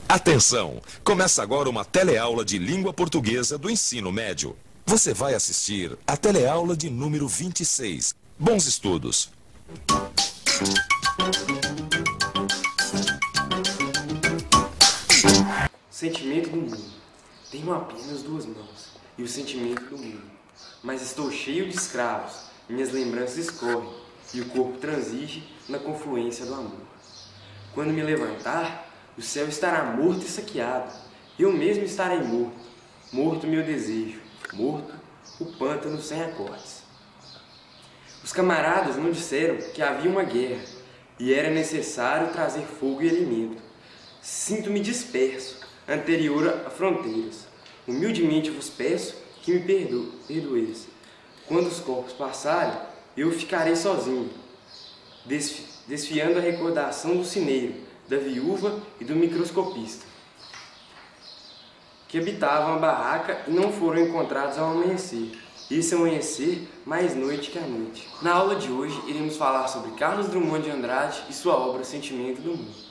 Atenção! Começa agora uma teleaula de língua portuguesa do ensino médio. Você vai assistir a teleaula de número 26. Bons estudos! Sentimento do mundo. Tenho apenas 2 mãos e o sentimento do mundo. Mas estou cheio de escravos, minhas lembranças escorrem e o corpo transige na confluência do amor. Quando me levantar, o céu estará morto e saqueado. Eu mesmo estarei morto. Morto meu desejo. Morto o pântano sem acordes. Os camaradas não disseram que havia uma guerra e era necessário trazer fogo e alimento. Sinto-me disperso, anterior a fronteiras. Humildemente vos peço que me perdoeis. Quando os corpos passarem, eu ficarei sozinho, desfiando a recordação do cineiro, da viúva e do microscopista, que habitavam a barraca e não foram encontrados ao amanhecer. Esse amanhecer, mais noite que a noite. Na aula de hoje, iremos falar sobre Carlos Drummond de Andrade e sua obra Sentimento do Mundo.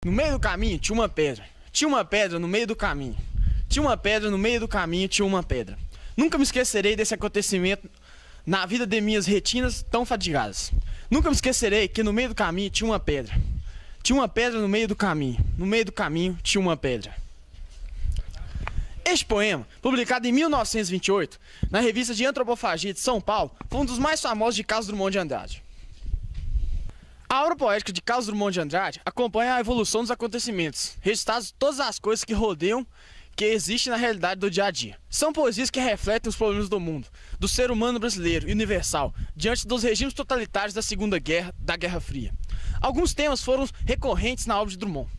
No meio do caminho tinha uma pedra. Tinha uma pedra no meio do caminho. Tinha uma pedra no meio do caminho, tinha uma pedra. Nunca me esquecerei desse acontecimento na vida de minhas retinas tão fadigadas. Nunca me esquecerei que no meio do caminho tinha uma pedra. Tinha uma pedra no meio do caminho. No meio do caminho tinha uma pedra. Este poema, publicado em 1928, na revista de Antropofagia de São Paulo, foi um dos mais famosos de Carlos Drummond de Andrade. A obra poética de Carlos Drummond de Andrade acompanha a evolução dos acontecimentos, registrados todas as coisas que rodeiam, que existem na realidade do dia a dia. São poesias que refletem os problemas do mundo, do ser humano brasileiro e universal, diante dos regimes totalitários da Segunda Guerra, da Guerra Fria. Alguns temas foram recorrentes na obra de Drummond: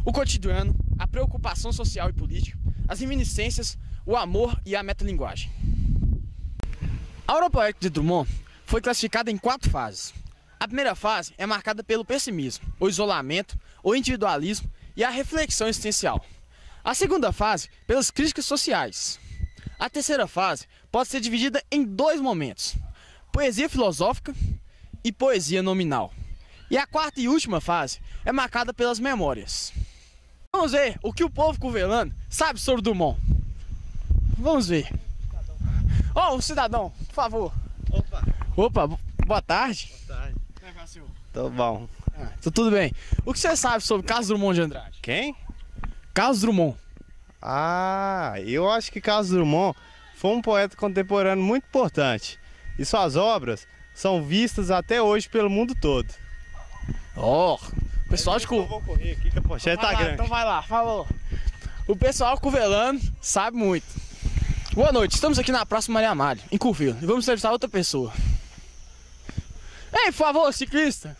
o cotidiano, a preocupação social e política, as reminiscências, o amor e a metalinguagem. A obra poética de Drummond foi classificada em 4 fases. A primeira fase é marcada pelo pessimismo, o isolamento, o individualismo e a reflexão existencial. A segunda fase, pelas críticas sociais. A terceira fase pode ser dividida em 2 momentos: poesia filosófica e poesia nominal. E a quarta e última fase é marcada pelas memórias. Vamos ver o que o povo curvelano sabe sobre Drummond. Vamos ver. Ó, um cidadão, por favor. Opa, boa tarde. Boa tarde. Como é que é o senhor? Tô bom. Tudo bem. O que você sabe sobre Carlos Drummond de Andrade? Quem? Carlos Drummond. Ah, eu acho que Carlos Drummond foi um poeta contemporâneo muito importante. E suas obras são vistas até hoje pelo mundo todo. Ó, o pessoal de Eu vou correr aqui que a pochete tá grande. Então vai lá, falou. O pessoal curvelano sabe muito. Boa noite, estamos aqui na Praça Maria Amália, em Curvelo, e vamos entrevistar outra pessoa. Ei, por favor, ciclista.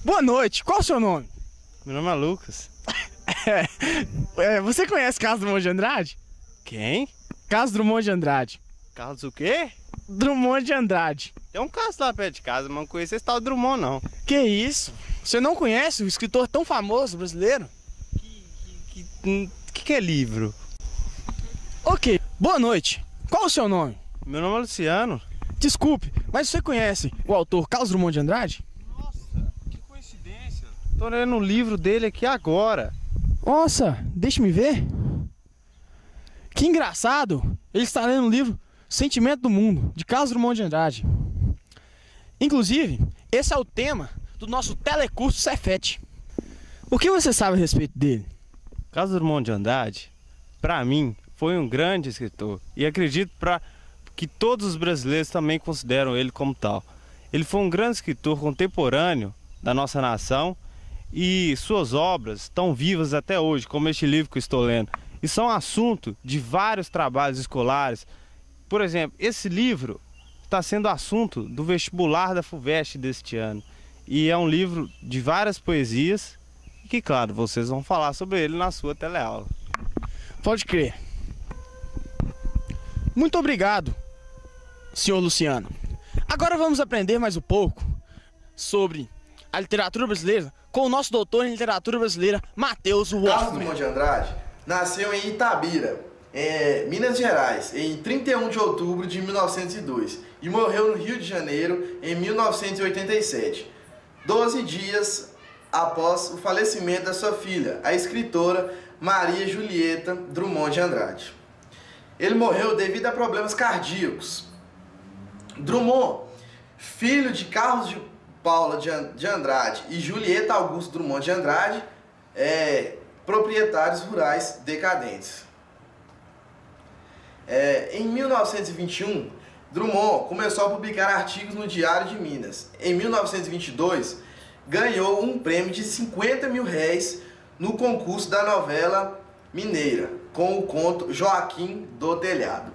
Boa noite, qual o seu nome? Meu nome é Lucas. Você conhece Carlos Drummond de Andrade? Quem? Carlos Drummond de Andrade. Carlos o quê? Drummond de Andrade. Tem um Carlos lá perto de casa, mas não conheço esse tal Drummond, não. Que isso? Você não conhece o escritor tão famoso brasileiro? Que é livro? Ok, boa noite. Qual o seu nome? Meu nome é Luciano. Desculpe, mas você conhece o autor Carlos Drummond de Andrade? Nossa, que coincidência. Tô lendo um livro dele aqui agora. Nossa, deixa-me ver. Que engraçado. Ele está lendo o livro Sentimento do Mundo, de Carlos Drummond de Andrade. Inclusive, esse é o tema do nosso telecurso Cefet. O que você sabe a respeito dele? Carlos Drummond de Andrade, para mim, foi um grande escritor. E acredito que todos os brasileiros também consideram ele como tal. Ele foi um grande escritor contemporâneo da nossa nação e suas obras estão vivas até hoje, como este livro que eu estou lendo. E são assunto de vários trabalhos escolares. Por exemplo, esse livro está sendo assunto do vestibular da FUVEST deste ano. E é um livro de várias poesias que, claro, vocês vão falar sobre ele na sua teleaula. Pode crer. Muito obrigado, senhor Luciano. Agora vamos aprender mais um pouco sobre a literatura brasileira com o nosso doutor em literatura brasileira, Matheus Carlos Wolffman. Drummond de Andrade nasceu em Itabira, Minas Gerais, em 31 de outubro de 1902 e morreu no Rio de Janeiro em 1987, 12 dias após o falecimento da sua filha, a escritora Maria Julieta Drummond de Andrade. Ele morreu devido a problemas cardíacos. Drummond, filho de Carlos de Paula de Andrade e Julieta Augusto Drummond de Andrade, proprietários rurais decadentes. Em 1921, Drummond começou a publicar artigos no Diário de Minas. Em 1922, ganhou um prêmio de R$50 mil no concurso da novela mineira, com o conto Joaquim do Telhado.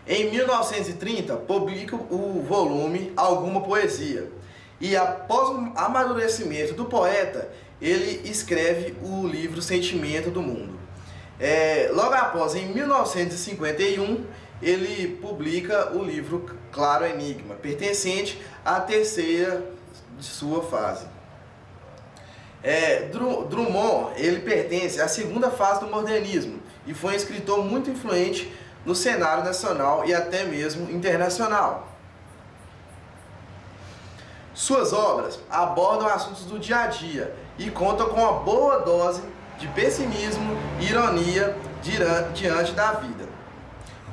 Em 1930, publica o volume Alguma Poesia. E após o amadurecimento do poeta, ele escreve o livro Sentimento do Mundo. Logo após, em 1951, ele publica o livro Claro Enigma, pertencente à terceira de sua fase. Drummond, ele pertence à segunda fase do modernismo e foi um escritor muito influente no cenário nacional e até mesmo internacional. Suas obras abordam assuntos do dia a dia e contam com uma boa dose de pessimismo e ironia diante da vida.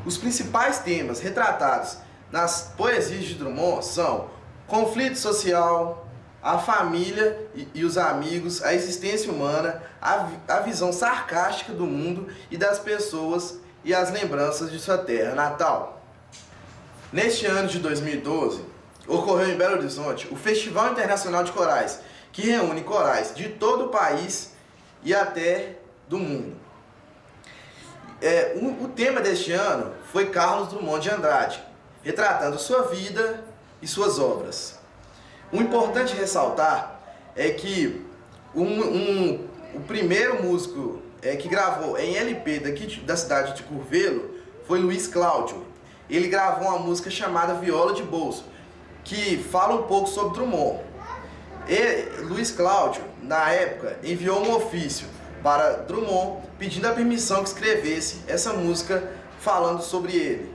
Os principais temas retratados nas poesias de Drummond são conflito social, a família e os amigos, a existência humana, a visão sarcástica do mundo e das pessoas e as lembranças de sua terra natal. Neste ano de 2012, ocorreu em Belo Horizonte o Festival Internacional de Corais, que reúne corais de todo o país e até do mundo. O tema deste ano foi Carlos Drummond de Andrade, retratando sua vida e suas obras. O importante ressaltar é que o primeiro músico que gravou em LP da cidade de Curvelo foi Luiz Cláudio. Ele gravou uma música chamada Viola de Bolso, que fala um pouco sobre Drummond. Luiz Cláudio, na época, enviou um ofício para Drummond pedindo a permissão que escrevesse essa música falando sobre ele.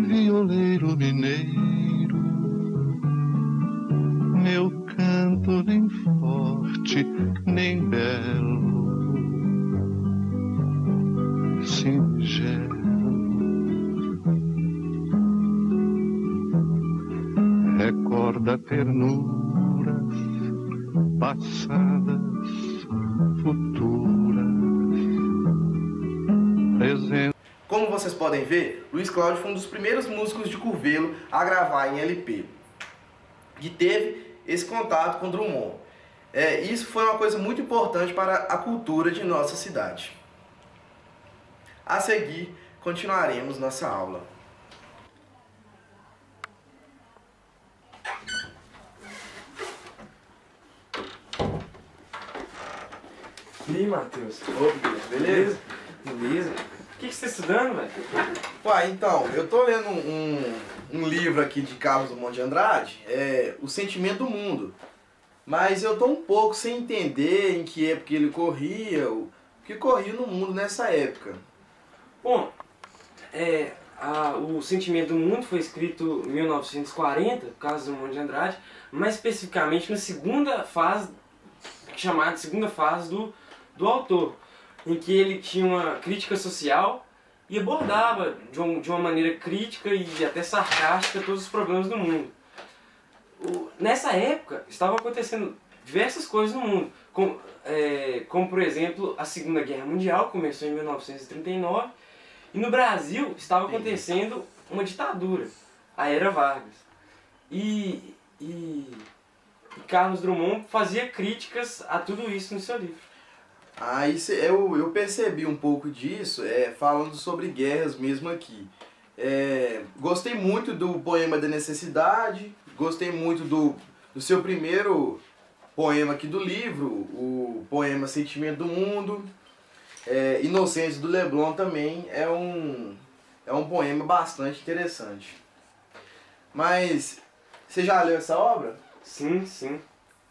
Violeiro mineiro, meu canto nem forte nem belo, singelo, recorda ternuras passadas, futuras, presentes. Como vocês podem ver, Luiz Cláudio foi um dos primeiros músicos de Curvelo a gravar em LP, que teve esse contato com Drummond. Isso foi uma coisa muito importante para a cultura de nossa cidade. A seguir, continuaremos nossa aula. E aí, Matheus? Ô, beleza? Beleza? O que você está estudando, velho? Uai, então, eu tô lendo um livro aqui de Carlos Drummond de Andrade, O Sentimento do Mundo. Mas eu tô um pouco sem entender em que época ele corria, o que corria no mundo nessa época. Bom, o Sentimento do Mundo foi escrito em 1940, Carlos Drummond de Andrade, mais especificamente na segunda fase, chamada segunda fase do autor, em que ele tinha uma crítica social e abordava de uma maneira crítica e até sarcástica todos os problemas do mundo. Nessa época, estavam acontecendo diversas coisas no mundo, como por exemplo, a Segunda Guerra Mundial, começou em 1939, e no Brasil estava acontecendo uma ditadura, a Era Vargas. E Carlos Drummond fazia críticas a tudo isso no seu livro. Eu percebi um pouco disso, falando sobre guerras mesmo aqui. Gostei muito do poema da Necessidade, gostei muito do seu primeiro poema aqui do livro, o poema Sentimento do Mundo. Inocência do Leblon também é um poema bastante interessante. Mas, você já leu essa obra? Sim, sim.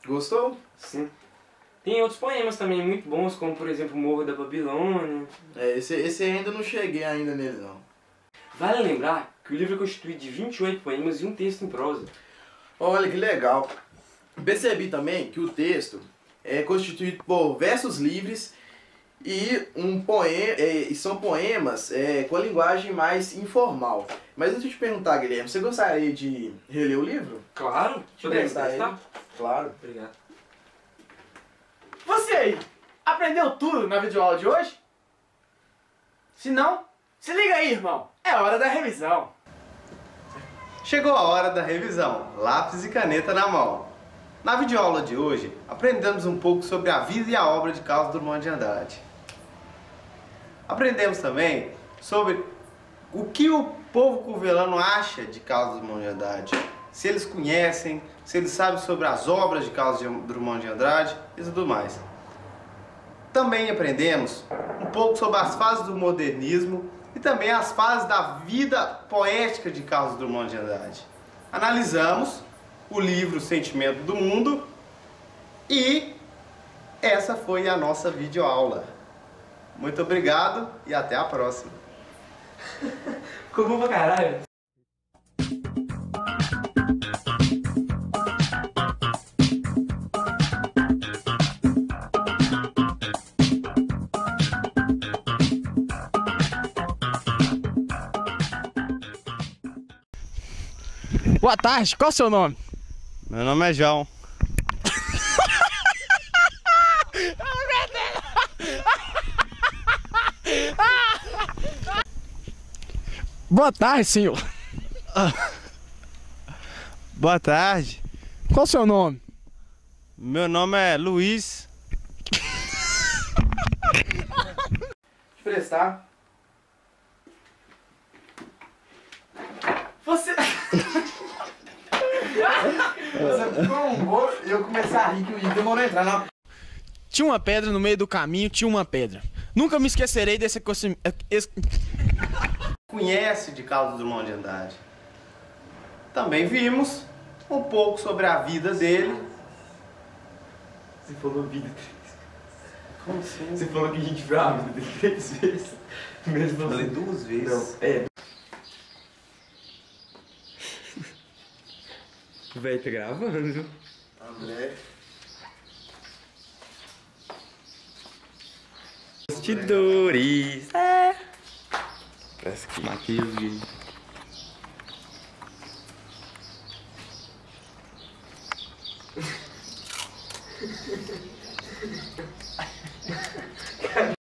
Gostou? Sim. Tem outros poemas também muito bons, como por exemplo Morro da Babilônia. Esse ainda não cheguei ainda nele não. Vale lembrar que o livro é constituído de 28 poemas e um texto em prosa. Olha que legal. Percebi também que o texto é constituído por versos livres e são poemas com a linguagem mais informal. Mas deixa eu te perguntar, Guilherme, você gostaria de reler o livro? Claro, podemos testar? Claro. Obrigado. Você aí, aprendeu tudo na videoaula de hoje? Se não, se liga aí, irmão. É hora da revisão. Chegou a hora da revisão, lápis e caneta na mão. Na videoaula de hoje, aprendemos um pouco sobre a vida e a obra de Carlos Drummond de Andrade. Aprendemos também sobre o que o povo curvelano acha de Carlos Drummond de Andrade. Se eles conhecem, se eles sabem sobre as obras de Carlos Drummond de Andrade e tudo mais. Também aprendemos um pouco sobre as fases do modernismo e também as fases da vida poética de Carlos Drummond de Andrade. Analisamos o livro Sentimento do Mundo e essa foi a nossa videoaula. Muito obrigado e até a próxima. Ficou bom pra caralho. Boa tarde, qual é o seu nome? Meu nome é João. Boa tarde, senhor. Boa tarde. Qual é o seu nome? Meu nome é Luiz. Te prestar. Você... Você trombou e eu comecei a rir que o Igor demorou a entrar na... Tinha uma pedra no meio do caminho, tinha uma pedra. Nunca me esquecerei desse... Conhece de Carlos Drummond de Andrade. Também vimos um pouco sobre a vida dele. Você falou vida. Como assim? Você falou que a gente viu a vida dele 3 vezes. Mesmo Falei assim. 2 vezes. Não, é. Vai tá gravando. André. Bastidores. Parece que matei o vídeo.